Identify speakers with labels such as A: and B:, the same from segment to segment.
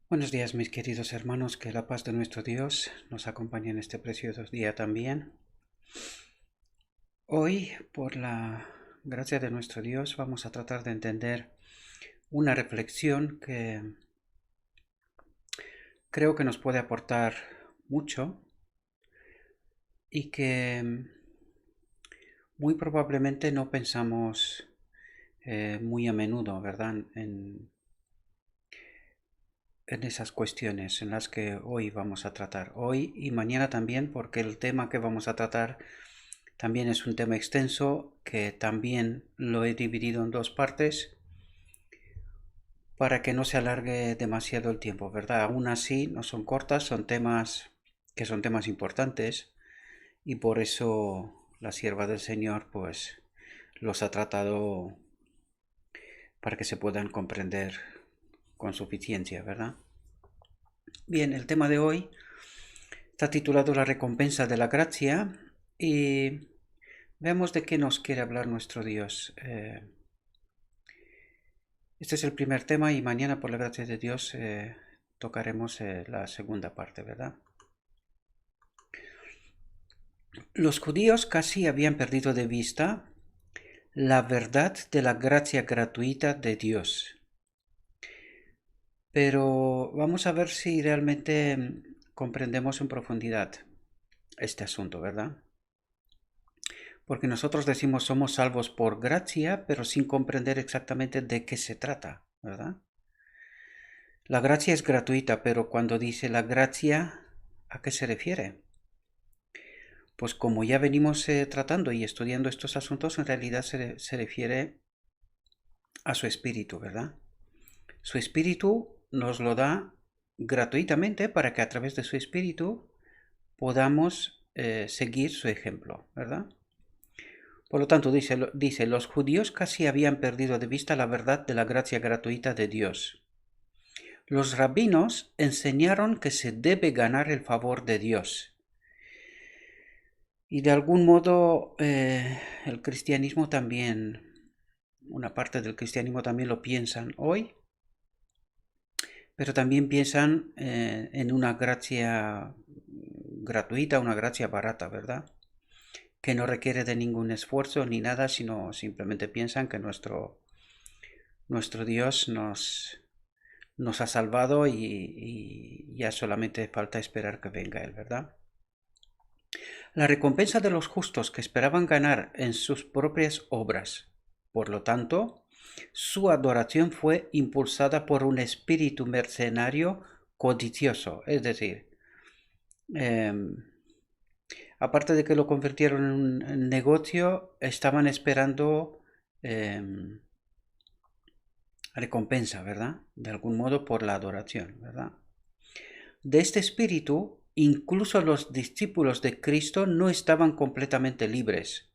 A: Buenos días, mis queridos hermanos, que la paz de nuestro Dios nos acompañe en este precioso día también. Hoy, por la gracia de nuestro Dios, vamos a tratar de entender una reflexión que creo que nos puede aportar mucho y que muy probablemente no pensamos muy a menudo, ¿verdad? En esas cuestiones en las que hoy vamos a tratar. Hoy y mañana también, porque el tema que vamos a tratar también es un tema extenso que también lo he dividido en dos partes para que no se alargue demasiado el tiempo, ¿verdad? Aún así, no son cortas, son temas que son temas importantes y por eso la sierva del Señor pues los ha tratado para que se puedan comprender con suficiencia, ¿verdad? Bien, el tema de hoy está titulado La recompensa de la gracia y veamos de qué nos quiere hablar nuestro Dios. Este es el primer tema y mañana, por la gracia de Dios, tocaremos la segunda parte, ¿verdad? Los judíos casi habían perdido de vista la verdad de la gracia gratuita de Dios. Pero vamos a ver si realmente comprendemos en profundidad este asunto, ¿verdad? Porque nosotros decimos somos salvos por gracia, pero sin comprender exactamente de qué se trata, ¿verdad? La gracia es gratuita, pero cuando dice la gracia, ¿a qué se refiere? Pues como ya venimos tratando y estudiando estos asuntos, en realidad se refiere a su espíritu, ¿verdad? Su espíritu nos lo da gratuitamente para que a través de su espíritu podamos seguir su ejemplo, ¿verdad? Por lo tanto, dice, los judíos casi habían perdido de vista la verdad de la gracia gratuita de Dios. Los rabinos enseñaron que se debe ganar el favor de Dios. Y de algún modo el cristianismo también, una parte del cristianismo también lo piensan hoy, pero también piensan en una gracia gratuita, una gracia barata, ¿verdad? Que no requiere de ningún esfuerzo ni nada, sino simplemente piensan que nuestro Dios nos ha salvado y ya solamente falta esperar que venga Él, ¿verdad? La recompensa de los justos que esperaban ganar en sus propias obras. Por lo tanto, su adoración fue impulsada por un espíritu mercenario codicioso, es decir, eh, aparte de que lo convirtieron en un negocio, estaban esperando eh, recompensa, ¿verdad? De algún modo por la adoración, ¿verdad? De este espíritu, incluso los discípulos de Cristo no estaban completamente libres,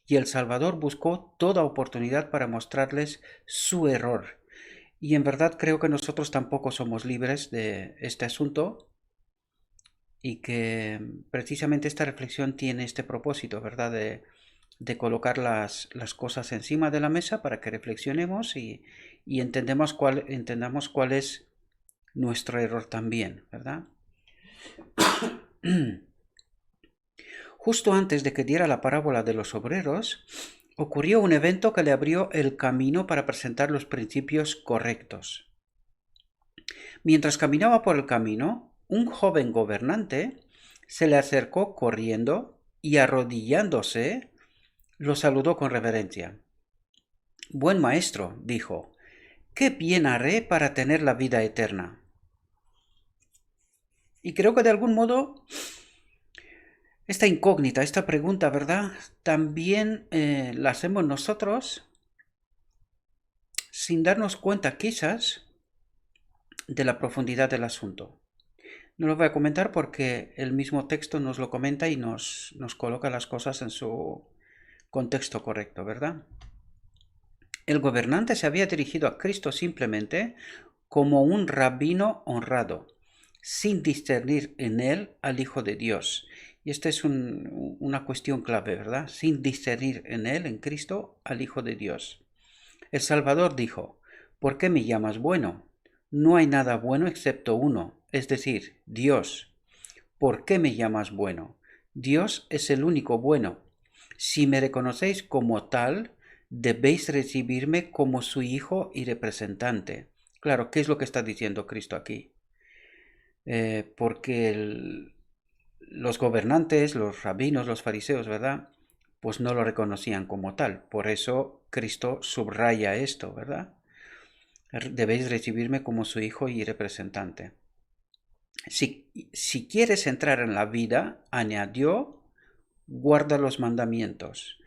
A: y el Salvador buscó toda oportunidad para mostrarles su error. Y en verdad creo que nosotros tampoco somos libres de este asunto y que precisamente esta reflexión tiene este propósito, ¿verdad? De colocar las cosas encima de la mesa para que reflexionemos y entendamos cuál es nuestro error también, ¿verdad? Justo antes de que diera la parábola de los obreros, ocurrió un evento que le abrió el camino para presentar los principios correctos. Mientras caminaba por el camino, un joven gobernante se le acercó corriendo y arrodillándose, lo saludó con reverencia. Buen maestro, dijo, ¿qué bien haré para tener la vida eterna? Y creo que de algún modo esta incógnita, esta pregunta, ¿verdad? También la hacemos nosotros sin darnos cuenta quizás de la profundidad del asunto. No lo voy a comentar porque el mismo texto nos lo comenta y nos coloca las cosas en su contexto correcto, ¿verdad? El gobernante se había dirigido a Cristo simplemente como un rabino honrado, sin discernir en él al Hijo de Dios. Y esta es una cuestión clave, ¿verdad? Sin discernir en él, en Cristo, al Hijo de Dios. El Salvador dijo, ¿por qué me llamas bueno? no hay nada bueno excepto uno, es decir, Dios. ¿Por qué me llamas bueno? Dios es el único bueno. Si me reconocéis como tal, debéis recibirme como su hijo y representante. Claro, ¿qué es lo que está diciendo Cristo aquí? Porque los gobernantes, los rabinos, los fariseos, ¿verdad? Pues no lo reconocían como tal. Por eso Cristo subraya esto, ¿verdad? Debéis recibirme como su hijo y representante. Si quieres entrar en la vida, añadió, guarda los mandamientos.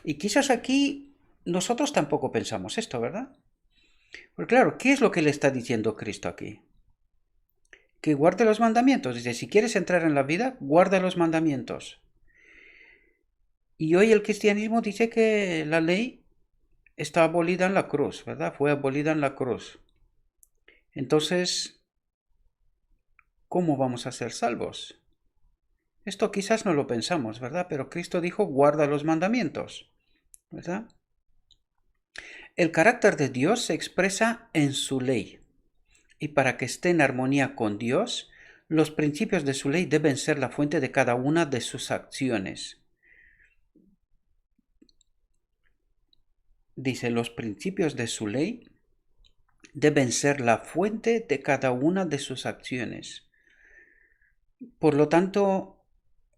A: Y quizás aquí nosotros tampoco pensamos esto, ¿verdad? Porque claro, ¿qué es lo que le está diciendo Cristo aquí? Que guarde los mandamientos. Dice, si quieres entrar en la vida, guarda los mandamientos. Y hoy el cristianismo dice que la ley está abolida en la cruz, ¿verdad? Fue abolida en la cruz. Entonces, ¿cómo vamos a ser salvos? Esto quizás no lo pensamos, ¿verdad? Pero Cristo dijo, guarda los mandamientos, ¿verdad? El carácter de Dios se expresa en su ley. Y para que esté en armonía con Dios, los principios de su ley deben ser la fuente de cada una de sus acciones. Dice, los principios de su ley deben ser la fuente de cada una de sus acciones. Por lo tanto,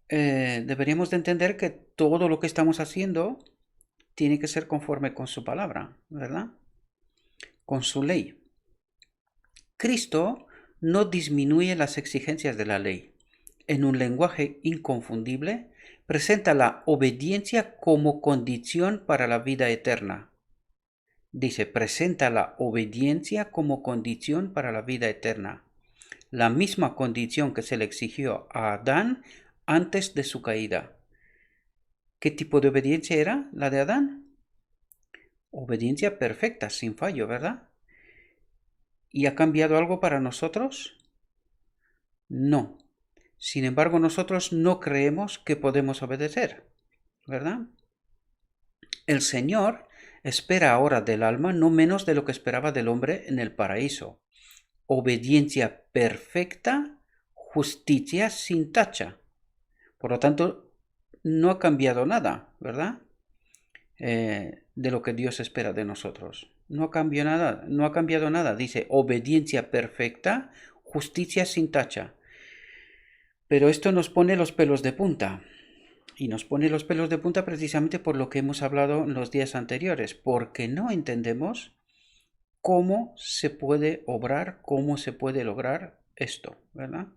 A: deberíamos de entender que todo lo que estamos haciendo tiene que ser conforme con su palabra, ¿verdad? Con su ley. Cristo no disminuye las exigencias de la ley. En un lenguaje inconfundible, presenta la obediencia como condición para la vida eterna. Dice, presenta la obediencia como condición para la vida eterna. La misma condición que se le exigió a Adán antes de su caída. ¿Qué tipo de obediencia era la de Adán? Obediencia perfecta, sin fallo, ¿verdad? ¿Y ha cambiado algo para nosotros? No. Sin embargo, nosotros no creemos que podemos obedecer, ¿verdad? El Señor espera ahora del alma no menos de lo que esperaba del hombre en el paraíso. Obediencia perfecta, justicia sin tacha. Por lo tanto, no ha cambiado nada, ¿verdad? De lo que Dios espera de nosotros. No ha cambiado nada, no ha cambiado nada. Dice obediencia perfecta, justicia sin tacha. Pero esto nos pone los pelos de punta. Y nos pone los pelos de punta precisamente por lo que hemos hablado en los días anteriores, porque no entendemos cómo se puede obrar, cómo se puede lograr esto, ¿verdad?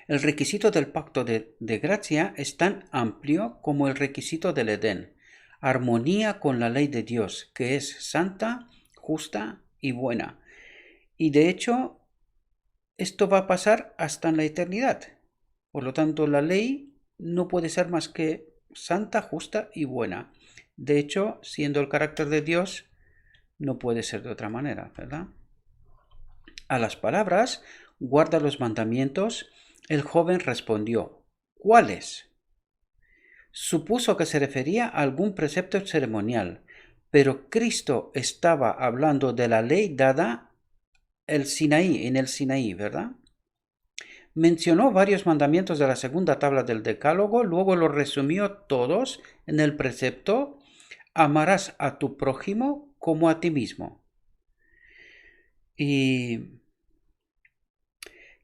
A: El requisito del pacto de gracia es tan amplio como el requisito del Edén. Armonía con la ley de Dios, que es santa, justa y buena. Y de hecho, esto va a pasar hasta en la eternidad. Por lo tanto, la ley no puede ser más que santa, justa y buena. De hecho, siendo el carácter de Dios, no puede ser de otra manera, ¿verdad? A las palabras, guarda los mandamientos, el joven respondió, ¿cuáles? Supuso que se refería a algún precepto ceremonial, pero Cristo estaba hablando de la ley dada en el Sinaí, ¿verdad? Mencionó varios mandamientos de la segunda tabla del Decálogo, luego los resumió todos en el precepto, amarás a tu prójimo como a ti mismo. Y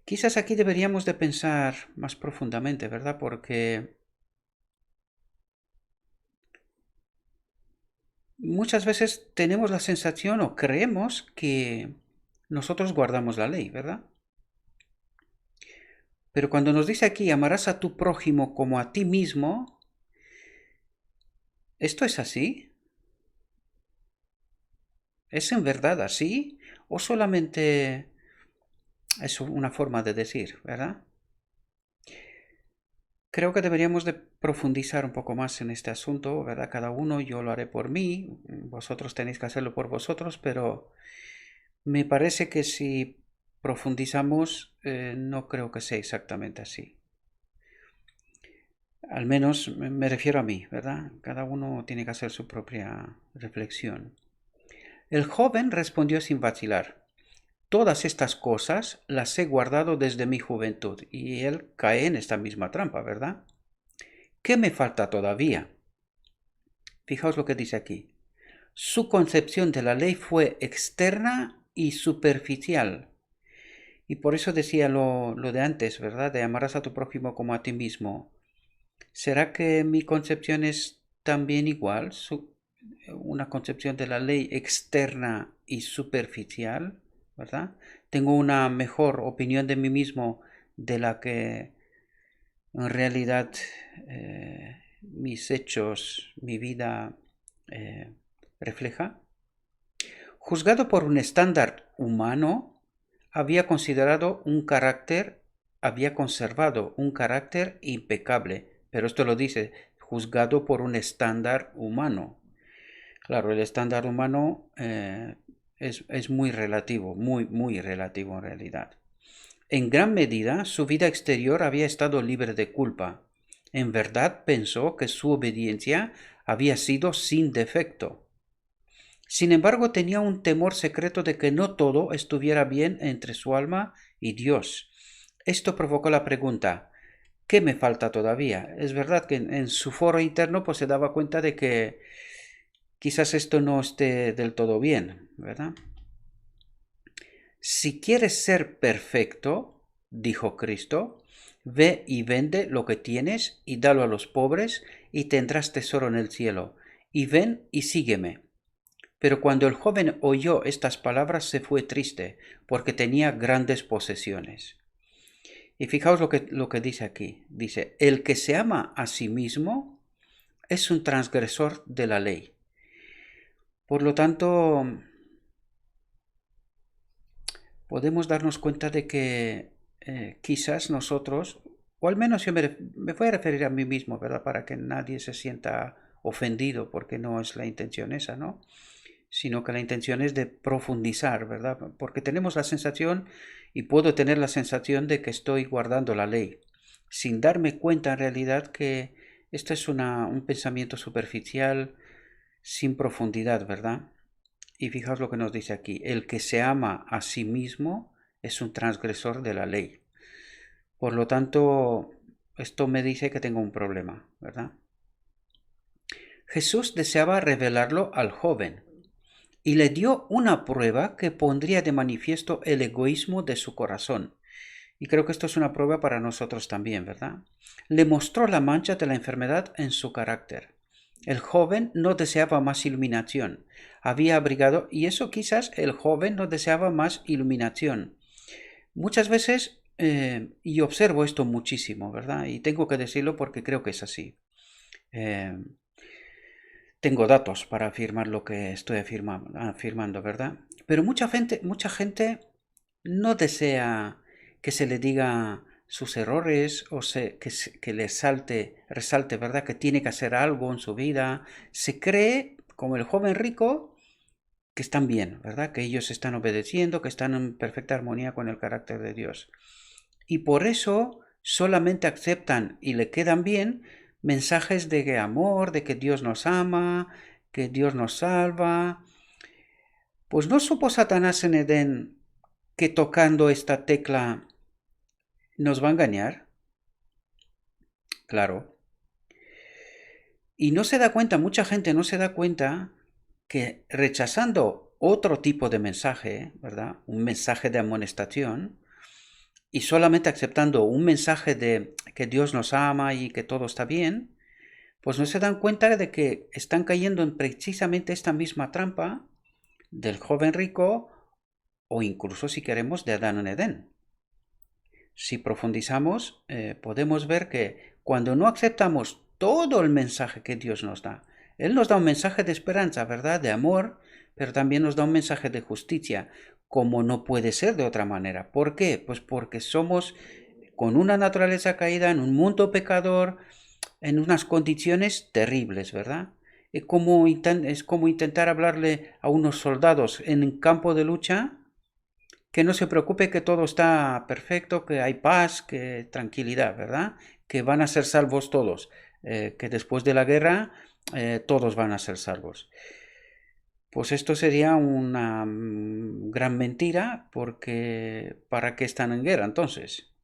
A: quizás aquí deberíamos de pensar más profundamente, ¿verdad? Porque muchas veces tenemos la sensación o creemos que nosotros guardamos la ley, ¿verdad? Pero cuando nos dice aquí, amarás a tu prójimo como a ti mismo, ¿esto es así? ¿Es en verdad así? ¿O solamente es una forma de decir, verdad? Creo que deberíamos de profundizar un poco más en este asunto, ¿verdad? Cada uno, yo lo haré por mí, vosotros tenéis que hacerlo por vosotros, pero me parece que si profundizamos, no creo que sea exactamente así. Al menos me refiero a mí, ¿verdad? Cada uno tiene que hacer su propia reflexión. El joven respondió sin vacilar, todas estas cosas las he guardado desde mi juventud. Y él cae en esta misma trampa, ¿verdad? ¿Qué me falta todavía? Fijaos lo que dice aquí. Su concepción de la ley fue externa y superficial. Y por eso decía lo de antes, ¿verdad? De amarás a tu prójimo como a ti mismo. ¿Será que mi concepción es también igual? Una concepción de la ley externa y superficial, ¿verdad? Tengo una mejor opinión de mí mismo de la que en realidad mis hechos, mi vida refleja. Juzgado por un estándar humano, había conservado un carácter impecable. Pero esto lo dice, juzgado por un estándar humano. Claro, el estándar humano es muy relativo, muy relativo en realidad. En gran medida, su vida exterior había estado libre de culpa. En verdad pensó que su obediencia había sido sin defecto. Sin embargo, tenía un temor secreto de que no todo estuviera bien entre su alma y Dios. Esto provocó la pregunta, ¿qué me falta todavía? Es verdad que en su foro interno pues se daba cuenta de que quizás esto no esté del todo bien, ¿verdad? Si quieres ser perfecto, dijo Cristo, ve y vende lo que tienes y dalo a los pobres y tendrás tesoro en el cielo. Y ven y sígueme. Pero cuando el joven oyó estas palabras se fue triste, porque tenía grandes posesiones. Y fijaos lo que dice aquí. Dice, el que se ama a sí mismo es un transgresor de la ley. Por lo tanto, podemos darnos cuenta de que quizás nosotros, o al menos yo me voy a referir a mí mismo, ¿verdad? Para que nadie se sienta ofendido, porque no es la intención esa, ¿no? Sino que la intención es de profundizar, ¿verdad? Porque tenemos la sensación, y puedo tener la sensación de que estoy guardando la ley, sin darme cuenta en realidad que esto es un pensamiento superficial, sin profundidad, ¿verdad? Y fijaos lo que nos dice aquí, el que se ama a sí mismo es un transgresor de la ley. Por lo tanto, esto me dice que tengo un problema, ¿verdad? Jesús deseaba revelarlo al joven y le dio una prueba que pondría de manifiesto el egoísmo de su corazón. Y creo que esto es una prueba para nosotros también, ¿verdad? Le mostró la mancha de la enfermedad en su carácter. El joven no deseaba más iluminación. Había abrigado, y eso quizás el joven no deseaba más iluminación. Muchas veces, y observo esto muchísimo, ¿verdad? Y tengo que decirlo porque creo que es así. Tengo datos para afirmar lo que estoy afirmando, ¿verdad? Pero mucha gente no desea que se le diga sus errores o que le resalte, ¿verdad? Que tiene que hacer algo en su vida. Se cree, como el joven rico, que están bien, ¿verdad? Que ellos están obedeciendo, que están en perfecta armonía con el carácter de Dios. Y por eso solamente aceptan y le quedan bien mensajes de amor, de que Dios nos ama, que Dios nos salva. Pues no supo Satanás en Edén que tocando esta tecla nos va a engañar. Claro. Y no se da cuenta, mucha gente no se da cuenta que rechazando otro tipo de mensaje, ¿verdad? Un mensaje de amonestación, y solamente aceptando un mensaje de que Dios nos ama y que todo está bien, pues no se dan cuenta de que están cayendo en precisamente esta misma trampa del joven rico o incluso, si queremos, de Adán en Edén. Si profundizamos, podemos ver que cuando no aceptamos todo el mensaje que Dios nos da, Él nos da un mensaje de esperanza, ¿verdad? De amor, pero también nos da un mensaje de justicia, como no puede ser de otra manera. ¿Por qué? Pues porque somos con una naturaleza caída, en un mundo pecador, en unas condiciones terribles, ¿verdad? Es como intentar hablarle a unos soldados en un campo de lucha que no se preocupe, que todo está perfecto, que hay paz, que tranquilidad, ¿verdad? Que van a ser salvos todos, que después de la guerra todos van a ser salvos. Pues esto sería una gran mentira, porque ¿para qué están en guerra entonces?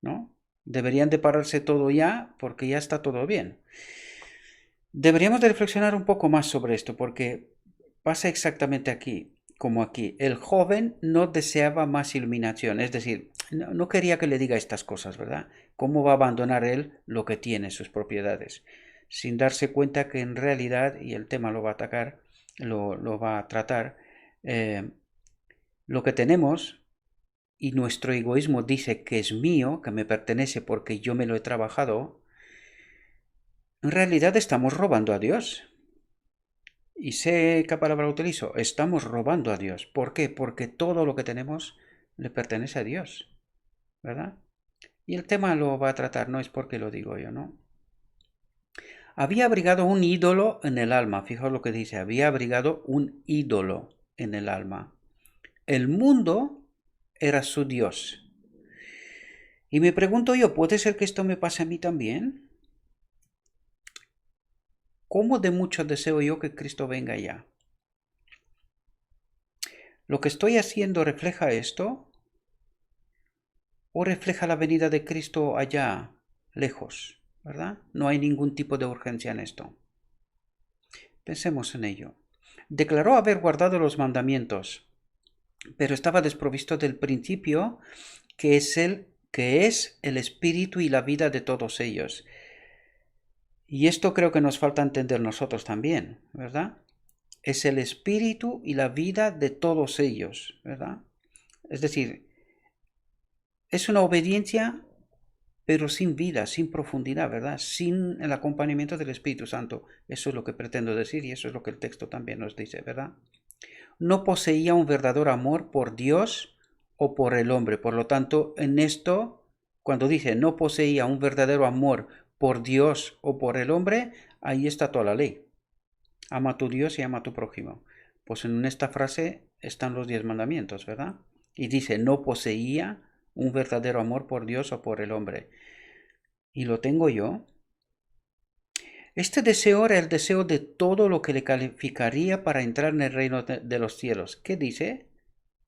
A: ¿No? Deberían de pararse todo ya, porque ya está todo bien. Deberíamos de reflexionar un poco más sobre esto, porque pasa exactamente aquí, como aquí. El joven no deseaba más iluminación, es decir, no quería que le diga estas cosas, ¿verdad? ¿Cómo va a abandonar él lo que tiene, sus propiedades? Sin darse cuenta que en realidad, y el tema lo va a atacar, lo va a tratar, eh, lo que tenemos y nuestro egoísmo dice que es mío, que me pertenece porque yo me lo he trabajado, en realidad estamos robando a Dios. Y sé qué palabra utilizo. Estamos robando a Dios. ¿Por qué? Porque todo lo que tenemos le pertenece a Dios, ¿verdad? Y el tema lo va a tratar, no es porque lo digo yo, ¿no? Había abrigado un ídolo en el alma. Fijaos lo que dice. Había abrigado un ídolo en el alma. El mundo era su Dios. Y me pregunto yo, ¿puede ser que esto me pase a mí también? ¿Cómo de mucho deseo yo que Cristo venga ya? ¿Lo que estoy haciendo refleja esto? ¿O refleja la venida de Cristo allá, lejos? ¿Verdad? No hay ningún tipo de urgencia en esto. Pensemos en ello. Declaró haber guardado los mandamientos, pero estaba desprovisto del principio que es el espíritu y la vida de todos ellos. Y esto creo que nos falta entender nosotros también, ¿verdad? Es el espíritu y la vida de todos ellos, ¿verdad? Es decir, es una obediencia pero sin vida, sin profundidad, ¿verdad? Sin el acompañamiento del Espíritu Santo. Eso es lo que pretendo decir y eso es lo que el texto también nos dice, ¿verdad? No poseía un verdadero amor por Dios o por el hombre. Por lo tanto, en esto, cuando dice no poseía un verdadero amor por Dios o por el hombre, ahí está toda la ley. Ama a tu Dios y ama a tu prójimo. Pues en esta frase están los 10 mandamientos, ¿verdad? Y dice, no poseía un verdadero amor por Dios o por el hombre. ¿Y lo tengo yo? Este deseo era el deseo de todo lo que le calificaría para entrar en el reino de los cielos. ¿Qué dice?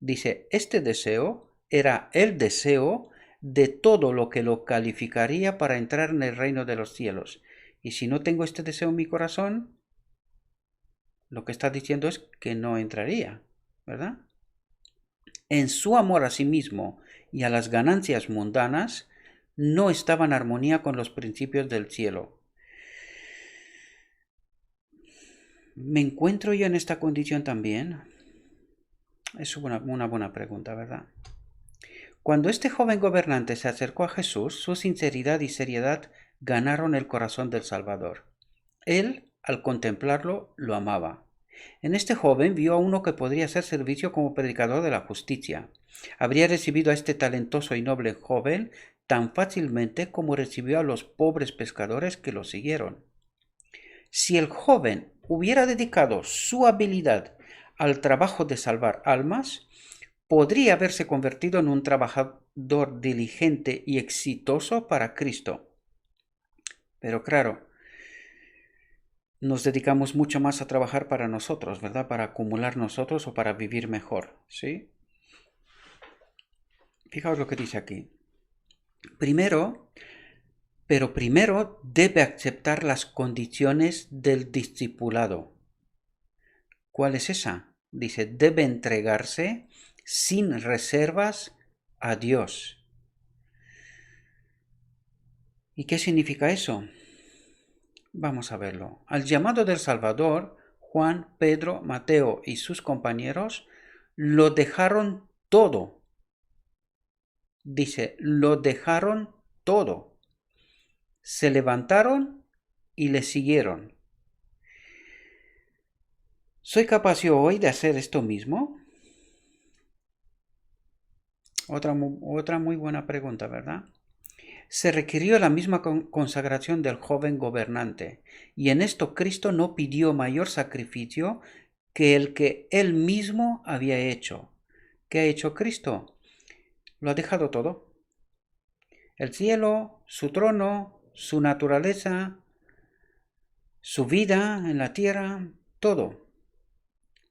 A: Dice, este deseo era el deseo de todo lo que lo calificaría para entrar en el reino de los cielos. Y si no tengo este deseo en mi corazón, lo que está diciendo es que no entraría, ¿verdad? En su amor a sí mismo y a las ganancias mundanas, no estaba en armonía con los principios del cielo. ¿Me encuentro yo en esta condición también? Es una buena pregunta, ¿verdad? Cuando este joven gobernante se acercó a Jesús, su sinceridad y seriedad ganaron el corazón del Salvador. Él, al contemplarlo, lo amaba. En este joven vio a uno que podría hacer servicio como predicador de la justicia. Habría recibido a este talentoso y noble joven tan fácilmente como recibió a los pobres pescadores que lo siguieron. Si el joven hubiera dedicado su habilidad al trabajo de salvar almas, podría haberse convertido en un trabajador diligente y exitoso para Cristo. Pero claro, nos dedicamos mucho más a trabajar para nosotros, ¿verdad? Para acumular nosotros o para vivir mejor, ¿sí? Fijaos lo que dice aquí. Primero debe aceptar las condiciones del discipulado. ¿Cuál es esa? Dice, debe entregarse sin reservas a Dios. ¿Y qué significa eso? Vamos a verlo. Al llamado del Salvador, Juan, Pedro, Mateo y sus compañeros lo dejaron todo. Dice, lo dejaron todo. Se levantaron y le siguieron. ¿Soy capaz yo hoy de hacer esto mismo? Otra muy buena pregunta, ¿verdad? Se requirió la misma consagración del joven gobernante, y en esto Cristo no pidió mayor sacrificio que el que él mismo había hecho. ¿Qué ha hecho Cristo? Lo ha dejado todo. El cielo, su trono, su naturaleza, su vida en la tierra, todo.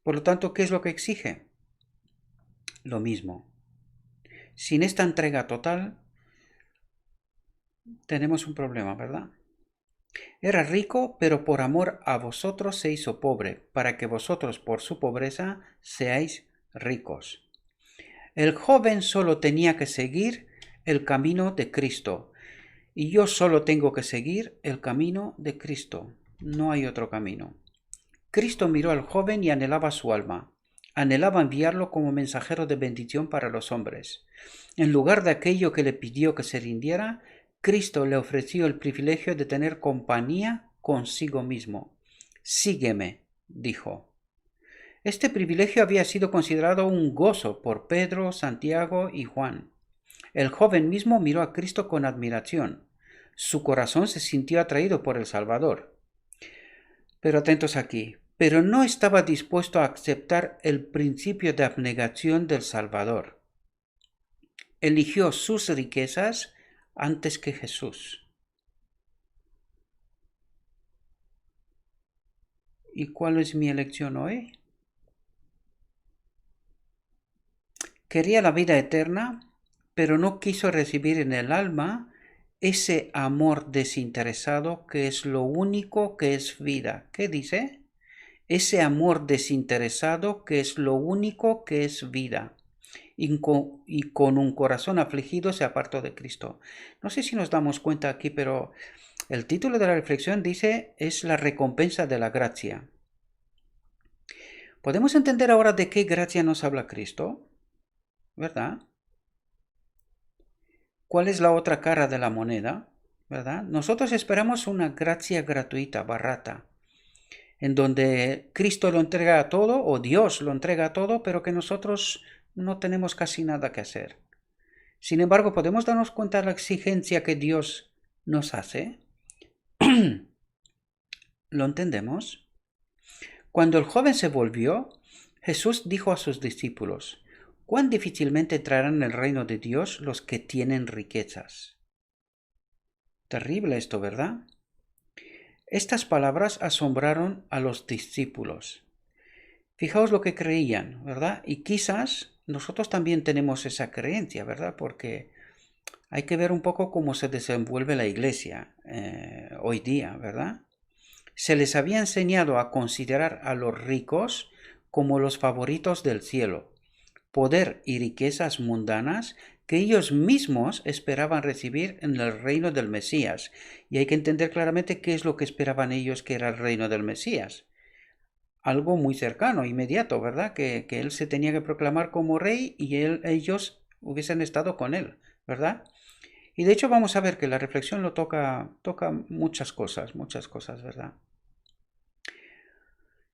A: Por lo tanto, ¿qué es lo que exige? Lo mismo. Sin esta entrega total, tenemos un problema, ¿verdad? Era rico, pero por amor a vosotros se hizo pobre, para que vosotros por su pobreza seáis ricos. El joven solo tenía que seguir el camino de Cristo, y yo solo tengo que seguir el camino de Cristo. No hay otro camino. Cristo miró al joven y anhelaba su alma. Anhelaba enviarlo como mensajero de bendición para los hombres. En lugar de aquello que le pidió que se rindiera, Cristo le ofreció el privilegio de tener compañía consigo mismo. Sígueme, dijo. Este privilegio había sido considerado un gozo por Pedro, Santiago y Juan. El joven mismo miró a Cristo con admiración. Su corazón se sintió atraído por el Salvador. Pero atentos aquí, pero no estaba dispuesto a aceptar el principio de abnegación del Salvador. Eligió sus riquezas antes que Jesús. ¿Y cuál es mi elección hoy? Quería la vida eterna, pero no quiso recibir en el alma ese amor desinteresado que es lo único que es vida. ¿Qué dice? Ese amor desinteresado que es lo único que es vida. Y con un corazón afligido se apartó de Cristo. No sé si nos damos cuenta aquí, pero el título de la reflexión dice es la recompensa de la gracia. ¿Podemos entender ahora de qué gracia nos habla Cristo? ¿Verdad? ¿Cuál es la otra cara de la moneda? ¿Verdad? Nosotros esperamos una gracia gratuita, barata, en donde Cristo lo entrega todo o Dios lo entrega todo, pero que nosotros no tenemos casi nada que hacer. Sin embargo, ¿podemos darnos cuenta de la exigencia que Dios nos hace? ¿Lo entendemos? Cuando el joven se volvió, Jesús dijo a sus discípulos: ¿cuán difícilmente entrarán en el reino de Dios los que tienen riquezas? Terrible esto, ¿verdad? Estas palabras asombraron a los discípulos. Fijaos lo que creían, ¿verdad? Y quizás nosotros también tenemos esa creencia, ¿verdad? Porque hay que ver un poco cómo se desenvuelve la iglesia hoy día, ¿verdad? Se les había enseñado a considerar a los ricos como los favoritos del cielo, poder y riquezas mundanas que ellos mismos esperaban recibir en el reino del Mesías. Y hay que entender claramente qué es lo que esperaban ellos que era el reino del Mesías. Algo muy cercano, inmediato, ¿verdad? Que él se tenía que proclamar como rey y ellos hubiesen estado con él, ¿verdad? Y de hecho vamos a ver que la reflexión lo toca muchas cosas, ¿verdad?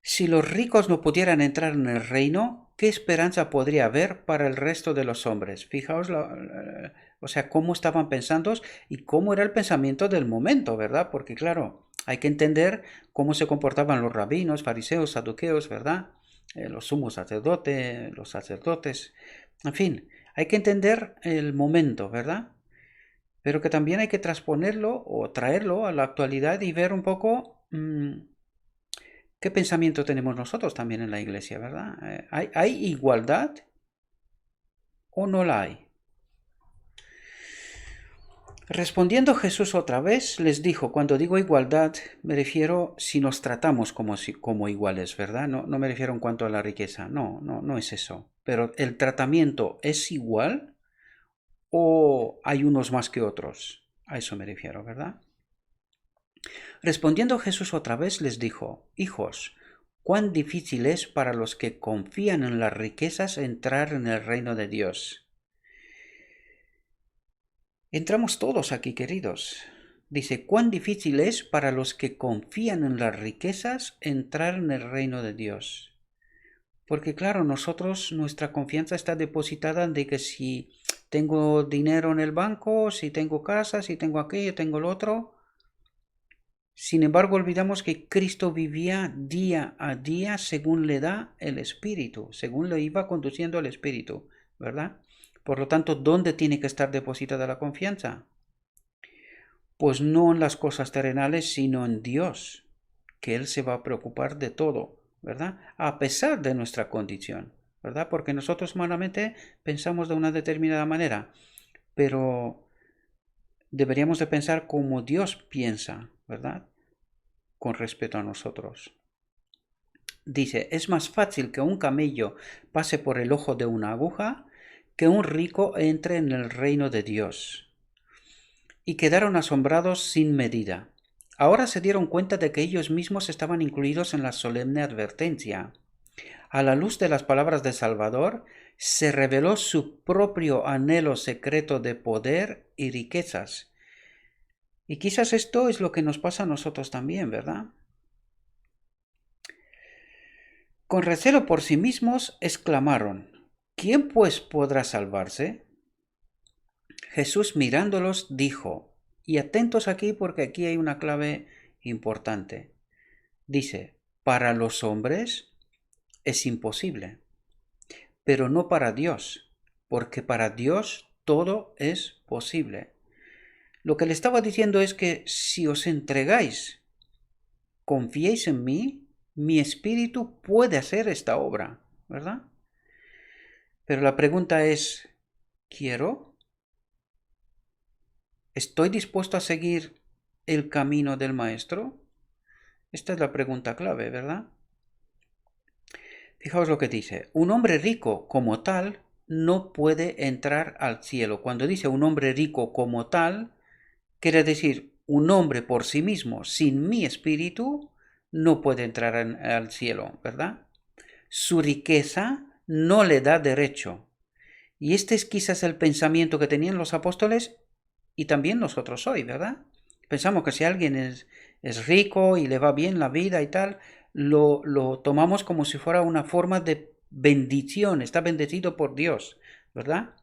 A: Si los ricos no pudieran entrar en el reino, ¿qué esperanza podría haber para el resto de los hombres? Fijaos, o sea, cómo estaban pensando y cómo era el pensamiento del momento, ¿verdad? Porque claro, hay que entender cómo se comportaban los rabinos, fariseos, saduqueos, ¿verdad? Los sumos sacerdotes, los sacerdotes, en fin, hay que entender el momento, ¿verdad? Pero que también hay que transponerlo o traerlo a la actualidad y ver un poco qué pensamiento tenemos nosotros también en la iglesia, ¿verdad? ¿Hay igualdad o no la hay? Respondiendo Jesús otra vez, les dijo: cuando digo igualdad, me refiero si nos tratamos como iguales, ¿verdad? No me refiero en cuanto a la riqueza, no es eso. Pero ¿el tratamiento es igual o hay unos más que otros? A eso me refiero, ¿verdad? Respondiendo Jesús otra vez les dijo: hijos, cuán difícil es para los que confían en las riquezas entrar en el reino de Dios. Entramos todos aquí, queridos. Dice: cuán difícil es para los que confían en las riquezas entrar en el reino de Dios. Porque claro, nuestra confianza está depositada en de que si tengo dinero en el banco, si tengo casa, si tengo aquello, tengo lo otro. Sin embargo, olvidamos que Cristo vivía día a día según le da el Espíritu, según lo iba conduciendo el Espíritu, ¿verdad? Por lo tanto, ¿dónde tiene que estar depositada la confianza? Pues no en las cosas terrenales, sino en Dios, que Él se va a preocupar de todo, ¿verdad? A pesar de nuestra condición, ¿verdad? Porque nosotros humanamente pensamos de una determinada manera, pero deberíamos de pensar como Dios piensa, ¿verdad? Con respecto a nosotros. Dice, es más fácil que un camello pase por el ojo de una aguja que un rico entre en el reino de Dios. Y quedaron asombrados sin medida. Ahora se dieron cuenta de que ellos mismos estaban incluidos en la solemne advertencia. A la luz de las palabras de Salvador, se reveló su propio anhelo secreto de poder y riquezas. Y quizás esto es lo que nos pasa a nosotros también, ¿verdad? Con recelo por sí mismos exclamaron, ¿quién pues podrá salvarse? Jesús mirándolos dijo, y atentos aquí porque aquí hay una clave importante. Dice, para los hombres es imposible, pero no para Dios, porque para Dios todo es posible. Lo que le estaba diciendo es que si os entregáis, confiéis en mí, mi espíritu puede hacer esta obra, ¿verdad? Pero la pregunta es, ¿quiero? ¿Estoy dispuesto a seguir el camino del Maestro? Esta es la pregunta clave, ¿verdad? Fijaos lo que dice. Un hombre rico como tal no puede entrar al cielo. Cuando dice un hombre rico como tal, quiere decir un hombre por sí mismo, sin mi espíritu, no puede entrar al cielo, ¿verdad? Su riqueza no le da derecho. Y este es quizás el pensamiento que tenían los apóstoles y también nosotros hoy, ¿verdad? Pensamos que si alguien es rico y le va bien la vida y tal, lo tomamos como si fuera una forma de bendición, está bendecido por Dios, ¿verdad?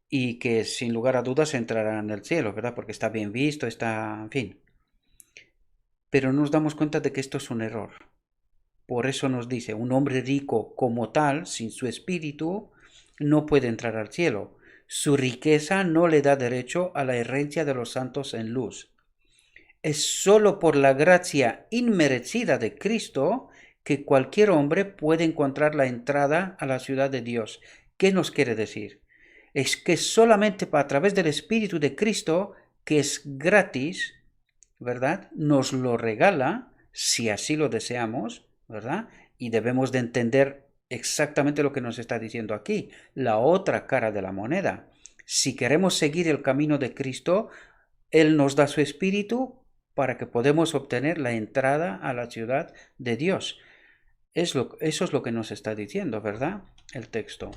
A: Y que sin lugar a dudas entrará en el cielo, ¿verdad? Porque está bien visto, está, en fin. Pero no nos damos cuenta de que esto es un error. Por eso nos dice, un hombre rico como tal, sin su espíritu, no puede entrar al cielo. Su riqueza no le da derecho a la herencia de los santos en luz. Es sólo por la gracia inmerecida de Cristo que cualquier hombre puede encontrar la entrada a la ciudad de Dios. ¿Qué nos quiere decir? Es que solamente a través del Espíritu de Cristo, que es gratis, ¿verdad? Nos lo regala, si así lo deseamos, ¿verdad? Y debemos de entender exactamente lo que nos está diciendo aquí, la otra cara de la moneda. Si queremos seguir el camino de Cristo, Él nos da su Espíritu para que podamos obtener la entrada a la ciudad de Dios. Eso es lo que nos está diciendo, ¿verdad? El texto.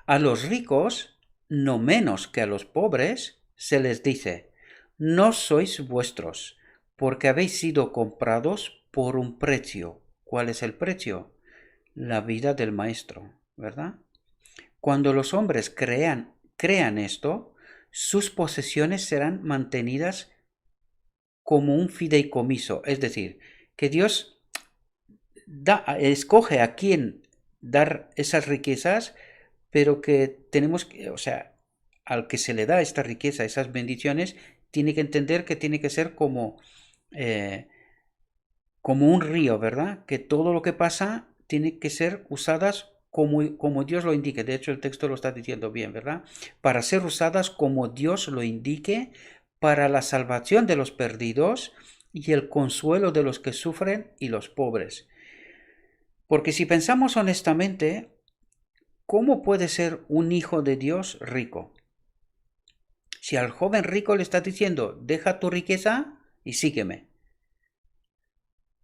A: A los ricos, no menos que a los pobres, se les dice, no sois vuestros, porque habéis sido comprados por un precio. ¿Cuál es el precio? La vida del Maestro, ¿verdad? Cuando los hombres crean esto, sus posesiones serán mantenidas como un fideicomiso, es decir, que Dios escoge a quién dar esas riquezas, pero que tenemos que, o sea, al que se le da esta riqueza, esas bendiciones, tiene que entender que tiene que ser como un río, ¿verdad? Que todo lo que pasa tiene que ser usadas como Dios lo indique. De hecho, el texto lo está diciendo bien, ¿verdad? Para ser usadas como Dios lo indique, para la salvación de los perdidos y el consuelo de los que sufren y los pobres. Porque si pensamos honestamente, ¿cómo puede ser un hijo de Dios rico? Si al joven rico le está diciendo, deja tu riqueza y sígueme.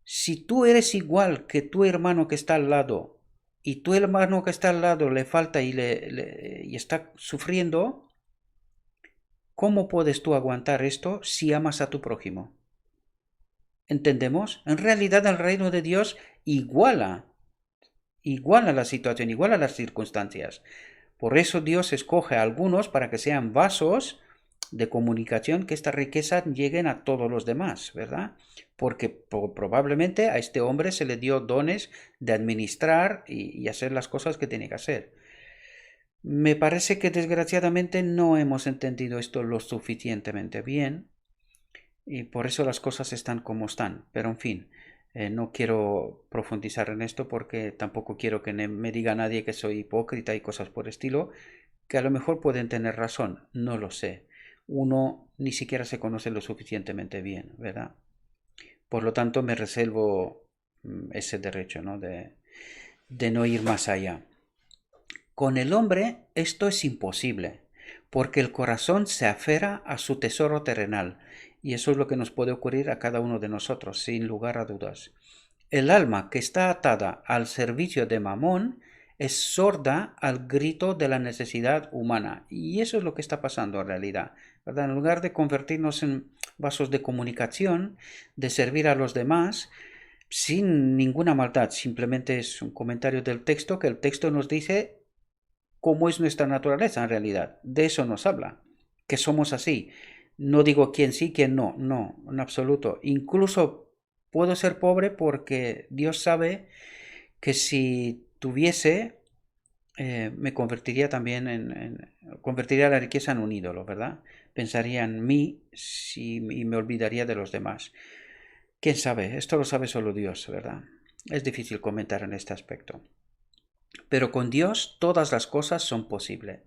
A: Si tú eres igual que tu hermano que está al lado y tu hermano que está al lado le falta y está sufriendo, ¿cómo puedes tú aguantar esto si amas a tu prójimo? ¿Entendemos? En realidad el reino de Dios iguala la situación, iguala las circunstancias. Por eso Dios escoge a algunos para que sean vasos de comunicación, que esta riqueza lleguen a todos los demás, ¿verdad? Porque probablemente a este hombre se le dio dones de administrar y hacer las cosas que tiene que hacer. Me parece que desgraciadamente no hemos entendido esto lo suficientemente bien y por eso las cosas están como están. Pero en fin, No quiero profundizar en esto porque tampoco quiero que me diga nadie que soy hipócrita y cosas por estilo, que a lo mejor pueden tener razón, no lo sé. Uno ni siquiera se conoce lo suficientemente bien, ¿verdad? Por lo tanto, me reservo ese derecho, ¿no? de no ir más allá. Con el hombre esto es imposible, porque el corazón se aferra a su tesoro terrenal, y eso es lo que nos puede ocurrir a cada uno de nosotros, sin lugar a dudas. El alma que está atada al servicio de Mamón es sorda al grito de la necesidad humana, y eso es lo que está pasando en realidad, ¿verdad? En lugar de convertirnos en vasos de comunicación, de servir a los demás, sin ninguna maldad, simplemente es un comentario del texto que el texto nos dice cómo es nuestra naturaleza en realidad. De eso nos habla, que somos así. No digo quién sí, quién no, no, en absoluto. Incluso puedo ser pobre porque Dios sabe que si tuviese, me convertiría también convertiría la riqueza en un ídolo, ¿verdad? Pensaría en mí y me olvidaría de los demás. ¿Quién sabe? Esto lo sabe solo Dios, ¿verdad? Es difícil comentar en este aspecto. Pero con Dios todas las cosas son posibles.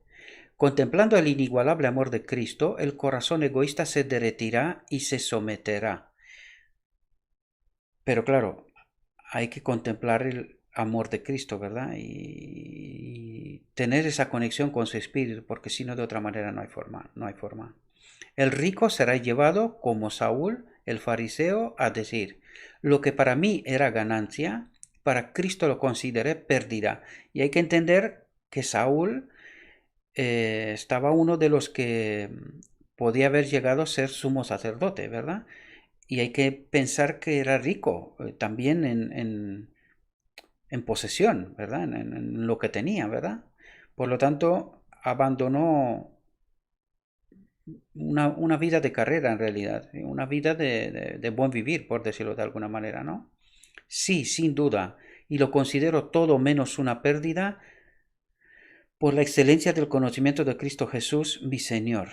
A: Contemplando el inigualable amor de Cristo, el corazón egoísta se derretirá y se someterá. Pero claro, hay que contemplar el amor de Cristo, ¿verdad? Y tener esa conexión con su espíritu, porque si no, de otra manera no hay forma, no hay forma. El rico será llevado, como Saúl, el fariseo, a decir, lo que para mí era ganancia, para Cristo lo consideré pérdida. Y hay que entender que Saúl estaba uno de los que podía haber llegado a ser sumo sacerdote, ¿verdad? Y hay que pensar que era rico también en posesión, ¿verdad? En lo que tenía, ¿verdad? Por lo tanto, abandonó una vida de carrera en realidad, una vida de buen vivir, por decirlo de alguna manera, ¿no? Sí, sin duda, y lo considero todo menos una pérdida por la excelencia del conocimiento de Cristo Jesús, mi Señor.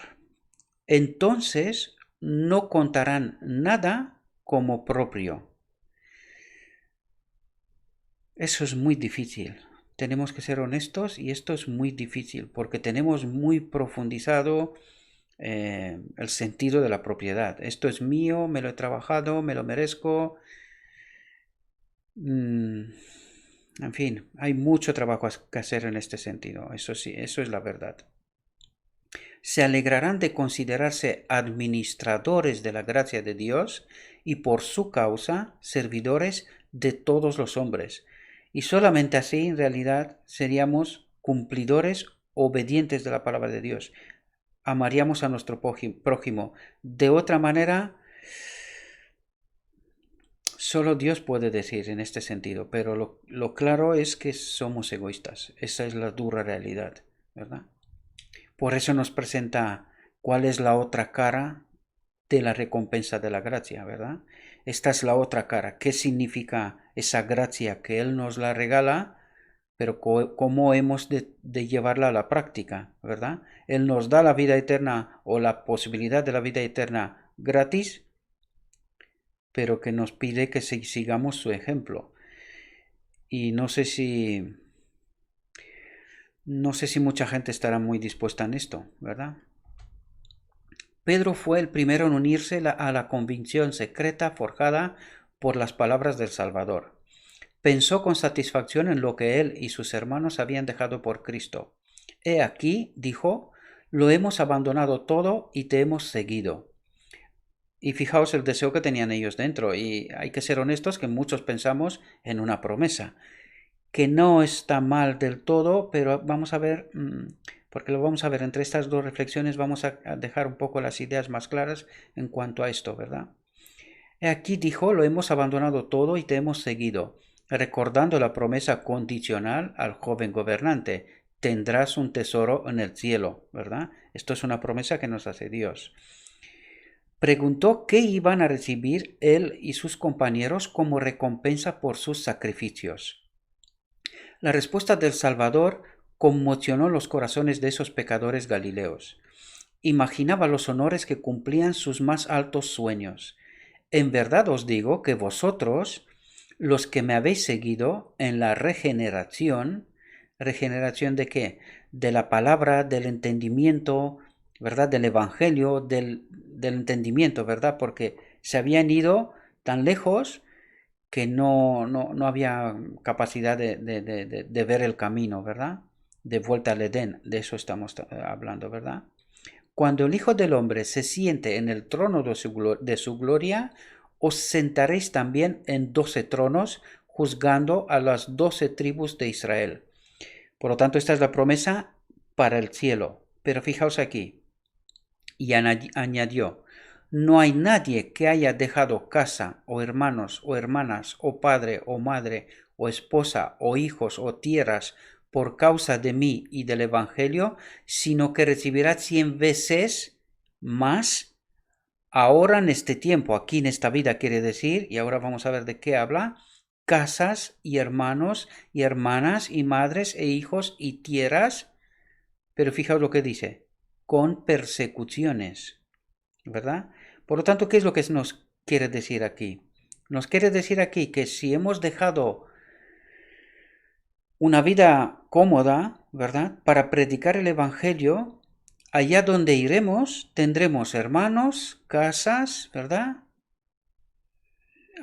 A: Entonces no contarán nada como propio. Eso es muy difícil. Tenemos que ser honestos y esto es muy difícil porque tenemos muy profundizado el sentido de la propiedad. Esto es mío, me lo he trabajado, me lo merezco. En fin, hay mucho trabajo que hacer en este sentido. Eso sí, eso es la verdad. Se alegrarán de considerarse administradores de la gracia de Dios y por su causa servidores de todos los hombres. Y solamente así en realidad seríamos cumplidores obedientes de la palabra de Dios. Amaríamos a nuestro prójimo. De otra manera, solo Dios puede decir en este sentido, pero lo claro es que somos egoístas. Esa es la dura realidad, ¿verdad? Por eso nos presenta cuál es la otra cara de la recompensa de la gracia, ¿verdad? Esta es la otra cara. ¿Qué significa esa gracia que Él nos la regala? Pero cómo hemos de llevarla a la práctica, ¿verdad? Él nos da la vida eterna o la posibilidad de la vida eterna gratis, pero que nos pide que sigamos su ejemplo. Y no sé si mucha gente estará muy dispuesta en esto, ¿verdad? Pedro fue el primero en unirse a la convicción secreta forjada por las palabras del Salvador. Pensó con satisfacción en lo que él y sus hermanos habían dejado por Cristo. He aquí, dijo, lo hemos abandonado todo y te hemos seguido. Y fijaos el deseo que tenían ellos dentro, y hay que ser honestos que muchos pensamos en una promesa, que no está mal del todo, pero vamos a ver, porque lo vamos a ver entre estas dos reflexiones, vamos a dejar un poco las ideas más claras en cuanto a esto, ¿verdad? Aquí dijo, lo hemos abandonado todo y te hemos seguido, recordando la promesa condicional al joven gobernante, tendrás un tesoro en el cielo, ¿verdad? Esto es una promesa que nos hace Dios. Preguntó qué iban a recibir él y sus compañeros como recompensa por sus sacrificios. La respuesta del Salvador conmocionó los corazones de esos pecadores galileos. Imaginaba los honores que cumplían sus más altos sueños. En verdad os digo que vosotros los que me habéis seguido en la regeneración. ¿Regeneración de qué? De la palabra, del entendimiento, ¿verdad? Del evangelio, del entendimiento, ¿verdad? Porque se habían ido tan lejos que no había capacidad de ver el camino, ¿verdad? De vuelta al Edén, de eso estamos hablando, ¿verdad? Cuando el Hijo del Hombre se siente en el trono de su gloria, os sentaréis también en 12 tronos, juzgando a las 12 tribus de Israel. Por lo tanto, esta es la promesa para el cielo. Pero fijaos aquí, y añadió, no hay nadie que haya dejado casa, o hermanos, o hermanas, o padre, o madre, o esposa, o hijos, o tierras, por causa de mí y del Evangelio, sino que recibirá 100 veces más ahora en este tiempo, aquí en esta vida quiere decir, y ahora vamos a ver de qué habla, casas y hermanos y hermanas y madres e hijos y tierras, pero fijaos lo que dice, con persecuciones, ¿verdad? Por lo tanto, ¿qué es lo que nos quiere decir aquí? Nos quiere decir aquí que si hemos dejado una vida cómoda, ¿verdad? Para predicar el Evangelio, allá donde iremos tendremos hermanos, casas, ¿verdad?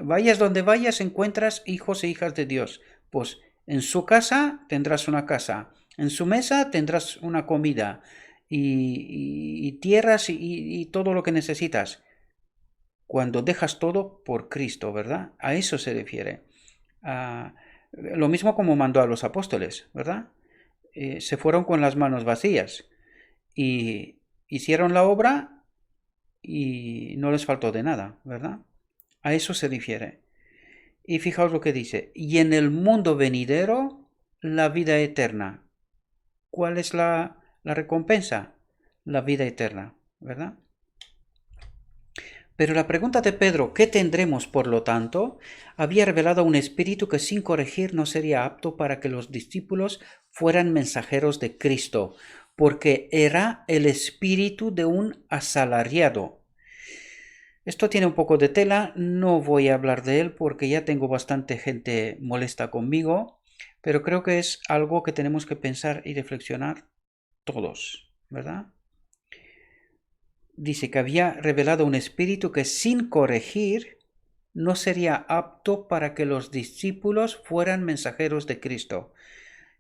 A: Vayas donde vayas encuentras hijos e hijas de Dios. Pues en su casa tendrás una casa, en su mesa tendrás una comida y tierras y todo lo que necesitas. Cuando dejas todo por Cristo, ¿verdad? A eso se refiere. Lo mismo como mandó a los apóstoles, ¿verdad? Se fueron con las manos vacías y hicieron la obra y no les faltó de nada, ¿verdad? A eso se refiere. Y fijaos lo que dice, y en el mundo venidero, la vida eterna. ¿Cuál es la recompensa? La vida eterna, ¿verdad? Pero la pregunta de Pedro, ¿qué tendremos por lo tanto? Había revelado un espíritu que sin corregir no sería apto para que los discípulos fueran mensajeros de Cristo, porque era el espíritu de un asalariado. Esto tiene un poco de tela, no voy a hablar de él porque ya tengo bastante gente molesta conmigo, pero creo que es algo que tenemos que pensar y reflexionar todos, ¿verdad? Dice que había revelado un espíritu que sin corregir no sería apto para que los discípulos fueran mensajeros de Cristo.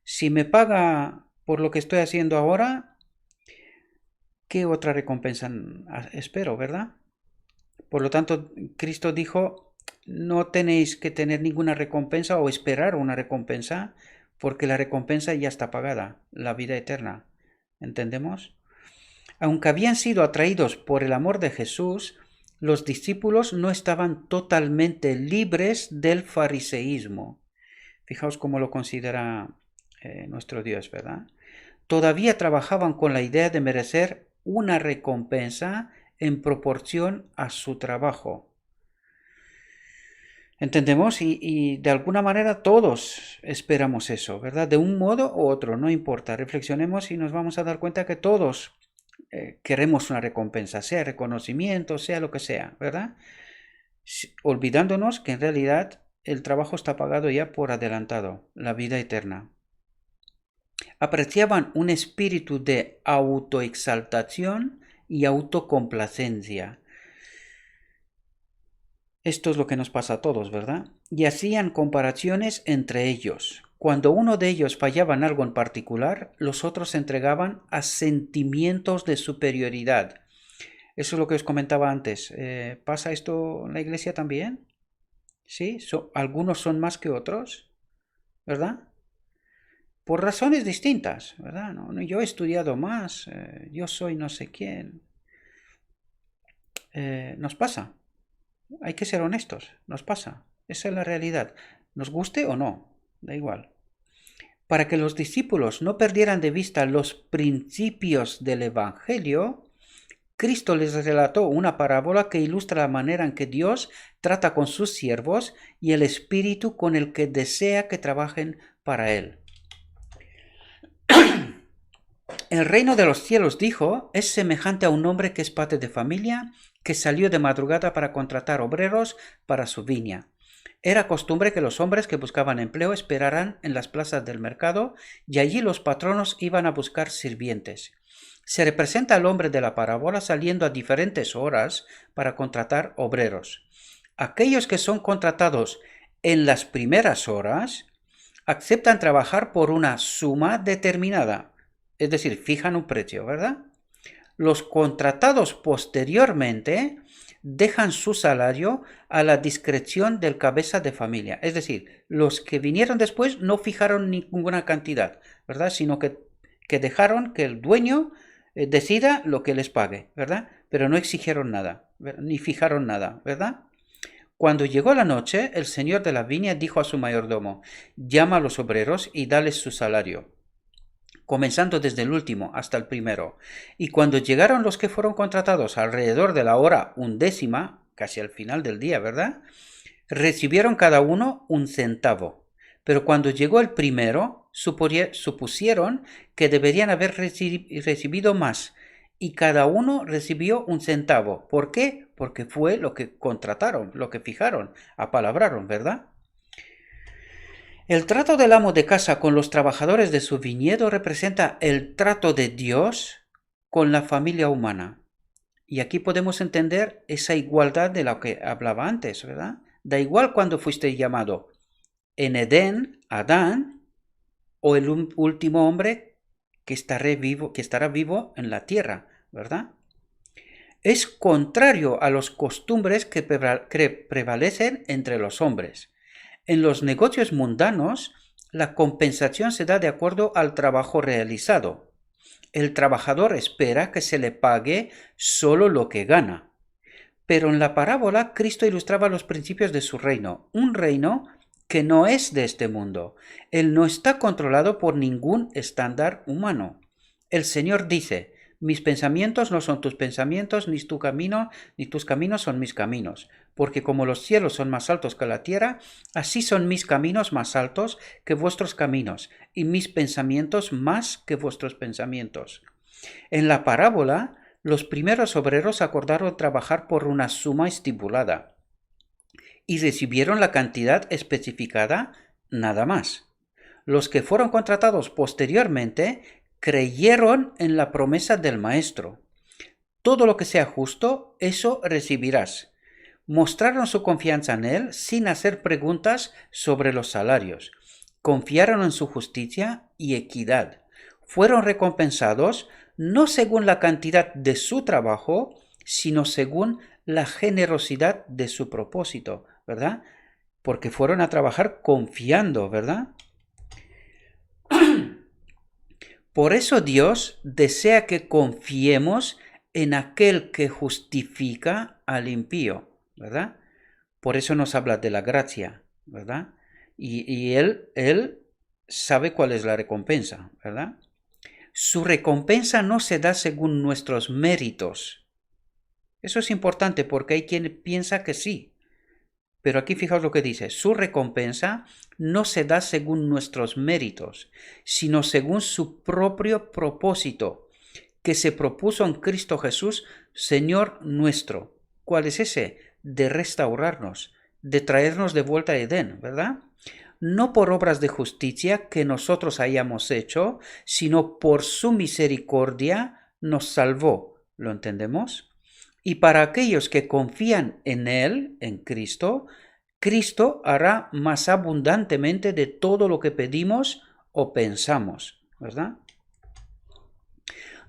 A: Si me paga por lo que estoy haciendo ahora, ¿qué otra recompensa espero, verdad? Por lo tanto, Cristo dijo, no tenéis que tener ninguna recompensa o esperar una recompensa, porque la recompensa ya está pagada, la vida eterna. ¿Entendemos? Aunque habían sido atraídos por el amor de Jesús, los discípulos no estaban totalmente libres del fariseísmo. Fijaos cómo lo considera nuestro Dios, ¿verdad? Todavía trabajaban con la idea de merecer una recompensa en proporción a su trabajo. ¿Entendemos? Y de alguna manera todos esperamos eso, ¿verdad? De un modo u otro, no importa. Reflexionemos y nos vamos a dar cuenta que todos queremos una recompensa, sea reconocimiento, sea lo que sea, ¿verdad? Olvidándonos que en realidad el trabajo está pagado ya por adelantado, la vida eterna. Apreciaban un espíritu de autoexaltación y autocomplacencia. Esto es lo que nos pasa a todos, ¿verdad? Y hacían comparaciones entre ellos. Cuando uno de ellos fallaba en algo en particular, los otros se entregaban a sentimientos de superioridad. Eso es lo que os comentaba antes. ¿Pasa esto en la iglesia también? ¿Sí? Algunos son más que otros, ¿verdad? Por razones distintas, ¿verdad? No, yo he estudiado más, yo soy no sé quién. Nos pasa. Hay que ser honestos, nos pasa. Esa es la realidad. Nos guste o no, da igual. Para que los discípulos no perdieran de vista los principios del Evangelio, Cristo les relató una parábola que ilustra la manera en que Dios trata con sus siervos y el espíritu con el que desea que trabajen para Él. El reino de los cielos, dijo, es semejante a un hombre que es padre de familia, que salió de madrugada para contratar obreros para su viña. Era costumbre que los hombres que buscaban empleo esperaran en las plazas del mercado y allí los patronos iban a buscar sirvientes. Se representa al hombre de la parábola saliendo a diferentes horas para contratar obreros. Aquellos que son contratados en las primeras horas aceptan trabajar por una suma determinada, es decir, fijan un precio, ¿verdad? Los contratados posteriormente dejan su salario a la discreción del cabeza de familia. Es decir, los que vinieron después no fijaron ninguna cantidad, ¿verdad? Sino que dejaron que el dueño decida lo que les pague, ¿verdad? Pero no exigieron nada, ni fijaron nada, ¿verdad? Cuando llegó la noche, el señor de la viña dijo a su mayordomo: llama a los obreros y dales su salario, comenzando desde el último hasta el primero. Y cuando llegaron los que fueron contratados alrededor de la hora 11, casi al final del día, ¿verdad?, recibieron cada uno 1 centavo. Pero cuando llegó el primero, supusieron que deberían haber recibido más, y cada uno recibió 1 centavo. ¿Por qué? Porque fue lo que contrataron, lo que fijaron, apalabraron, ¿verdad? El trato del amo de casa con los trabajadores de su viñedo representa el trato de Dios con la familia humana. Y aquí podemos entender esa igualdad de la que hablaba antes, ¿verdad? Da igual cuando fuiste llamado, en Edén, Adán, o el último hombre que estará vivo en la tierra, ¿verdad? Es contrario a las costumbres que prevalecen entre los hombres. En los negocios mundanos, la compensación se da de acuerdo al trabajo realizado. El trabajador espera que se le pague solo lo que gana. Pero en la parábola, Cristo ilustraba los principios de su reino, un reino que no es de este mundo. Él no está controlado por ningún estándar humano. El Señor dice: mis pensamientos no son tus pensamientos, ni tu camino, ni tus caminos son mis caminos. Porque como los cielos son más altos que la tierra, así son mis caminos más altos que vuestros caminos, y mis pensamientos más que vuestros pensamientos. En la parábola, los primeros obreros acordaron trabajar por una suma estipulada y recibieron la cantidad especificada, nada más. Los que fueron contratados posteriormente creyeron en la promesa del maestro. Todo lo que sea justo, eso recibirás. Mostraron su confianza en él sin hacer preguntas sobre los salarios. Confiaron en su justicia y equidad. Fueron recompensados no según la cantidad de su trabajo, sino según la generosidad de su propósito, ¿verdad? Porque fueron a trabajar confiando, ¿verdad? Por eso Dios desea que confiemos en aquel que justifica al impío, ¿verdad? Por eso nos habla de la gracia, ¿verdad? Y él sabe cuál es la recompensa, ¿verdad? Su recompensa no se da según nuestros méritos. Eso es importante porque hay quien piensa que sí. Pero aquí fijaos lo que dice: su recompensa no se da según nuestros méritos, sino según su propio propósito, que se propuso en Cristo Jesús, Señor nuestro. ¿Cuál es ese? De restaurarnos, de traernos de vuelta a Edén, ¿verdad? No por obras de justicia que nosotros hayamos hecho, sino por su misericordia nos salvó. ¿Lo entendemos? Y para aquellos que confían en Él, en Cristo, Cristo hará más abundantemente de todo lo que pedimos o pensamos, ¿verdad?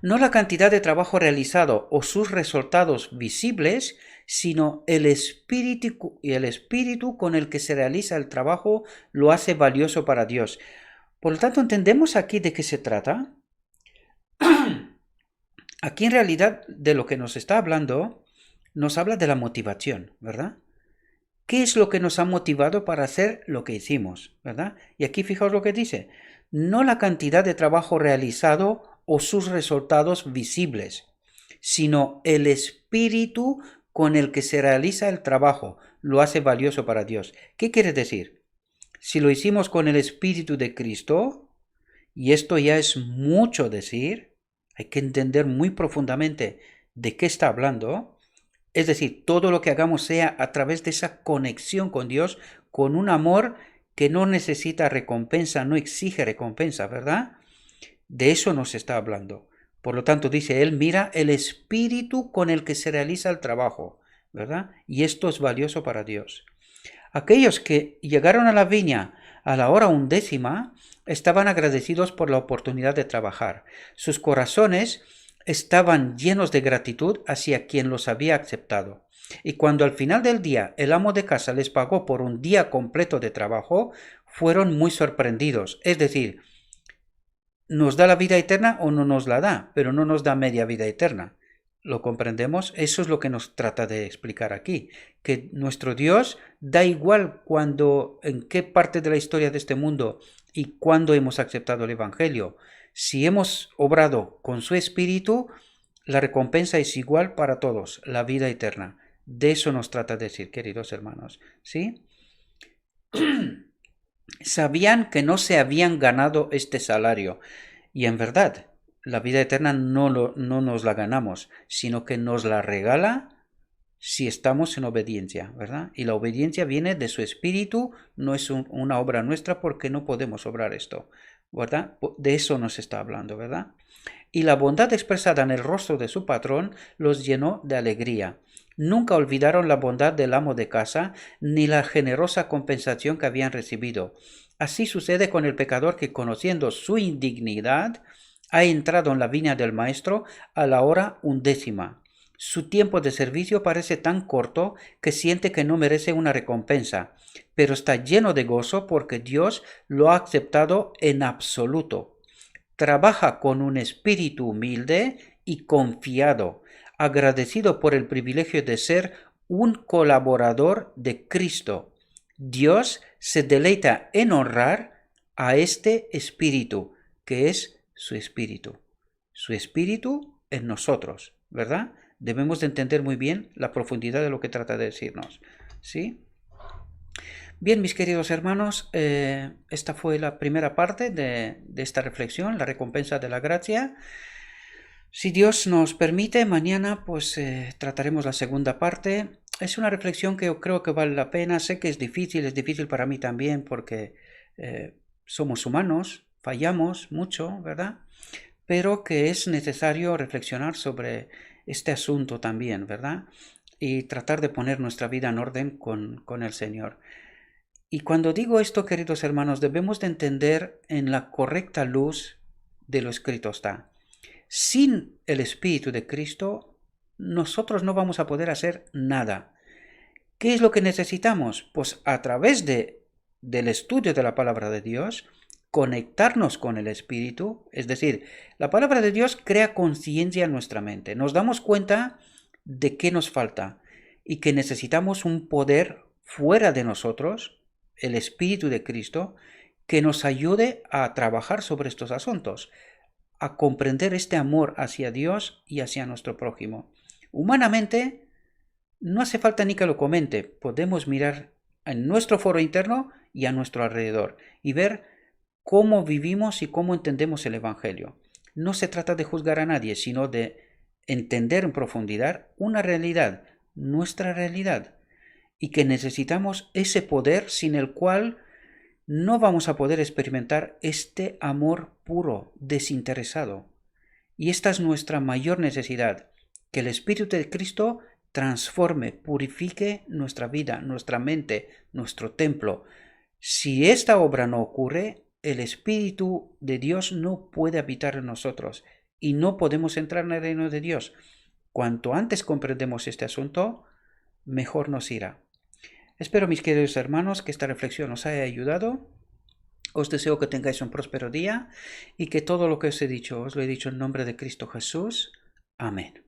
A: No la cantidad de trabajo realizado o sus resultados visibles, sino el espíritu con el que se realiza el trabajo lo hace valioso para Dios. Por lo tanto, ¿entendemos aquí de qué se trata? Aquí en realidad de lo que nos está hablando, nos habla de la motivación, ¿verdad? ¿Qué es lo que nos ha motivado para hacer lo que hicimos, ¿verdad? Y aquí fijaos lo que dice: no la cantidad de trabajo realizado o sus resultados visibles, sino el espíritu con el que se realiza el trabajo lo hace valioso para Dios. ¿Qué quiere decir? Si lo hicimos con el espíritu de Cristo, y esto ya es mucho decir, hay que entender muy profundamente de qué está hablando. Es decir, todo lo que hagamos sea a través de esa conexión con Dios, con un amor que no necesita recompensa, no exige recompensa, ¿verdad? De eso nos está hablando. Por lo tanto, dice él, mira el espíritu con el que se realiza el trabajo, ¿verdad? Y esto es valioso para Dios. Aquellos que llegaron a la viña a la hora 11 estaban agradecidos por la oportunidad de trabajar. Sus corazones estaban llenos de gratitud hacia quien los había aceptado. Y cuando al final del día el amo de casa les pagó por un día completo de trabajo, fueron muy sorprendidos. Es decir, nos da la vida eterna o no nos la da, pero no nos da media vida eterna. ¿Lo comprendemos? Eso es lo que nos trata de explicar aquí, que nuestro Dios da igual cuando, en qué parte de la historia de este mundo y cuándo hemos aceptado el Evangelio. Si hemos obrado con su Espíritu, la recompensa es igual para todos, la vida eterna. De eso nos trata de decir, queridos hermanos, ¿sí? Sabían que no se habían ganado este salario, y en verdad, la vida eterna no nos la ganamos, sino que nos la regala si estamos en obediencia, ¿verdad? Y la obediencia viene de su espíritu, no es una obra nuestra porque no podemos obrar esto, ¿verdad? De eso nos está hablando, ¿verdad? Y la bondad expresada en el rostro de su patrón los llenó de alegría. Nunca olvidaron la bondad del amo de casa ni la generosa compensación que habían recibido. Así sucede con el pecador que, conociendo su indignidad, ha entrado en la viña del maestro a la hora 11. Su tiempo de servicio parece tan corto que siente que no merece una recompensa, pero está lleno de gozo porque Dios lo ha aceptado en absoluto. Trabaja con un espíritu humilde y confiado, agradecido por el privilegio de ser un colaborador de Cristo. Dios se deleita en honrar a este espíritu, que es su espíritu en nosotros, ¿verdad? Debemos de entender muy bien la profundidad de lo que trata de decirnos, ¿sí? Bien, mis queridos hermanos, esta fue la primera parte de esta reflexión, la recompensa de la gracia. Si Dios nos permite, mañana pues trataremos la segunda parte. Es una reflexión que yo creo que vale la pena. Sé que es difícil para mí también porque somos humanos, fallamos mucho, ¿verdad? Pero que es necesario reflexionar sobre este asunto también, ¿verdad? Y tratar de poner nuestra vida en orden con el Señor. Y cuando digo esto, queridos hermanos, debemos de entender en la correcta luz de lo escrito está. Sin el Espíritu de Cristo, nosotros no vamos a poder hacer nada. ¿Qué es lo que necesitamos? Pues a través del estudio de la palabra de Dios, conectarnos con el Espíritu, es decir, la palabra de Dios crea conciencia en nuestra mente. Nos damos cuenta de qué nos falta y que necesitamos un poder fuera de nosotros, el Espíritu de Cristo, que nos ayude a trabajar sobre estos asuntos, a comprender este amor hacia Dios y hacia nuestro prójimo. Humanamente, no hace falta ni que lo comente, podemos mirar en nuestro foro interno y a nuestro alrededor y ver cómo vivimos y cómo entendemos el Evangelio. No se trata de juzgar a nadie, sino de entender en profundidad una realidad, nuestra realidad, y que necesitamos ese poder sin el cual no vamos a poder experimentar este amor puro, desinteresado. Y esta es nuestra mayor necesidad, que el Espíritu de Cristo transforme, purifique nuestra vida, nuestra mente, nuestro templo. Si esta obra no ocurre, el Espíritu de Dios no puede habitar en nosotros y no podemos entrar en el reino de Dios. Cuanto antes comprendemos este asunto, mejor nos irá. Espero, mis queridos hermanos, que esta reflexión os haya ayudado. Os deseo que tengáis un próspero día y que todo lo que os he dicho, os lo he dicho en nombre de Cristo Jesús. Amén.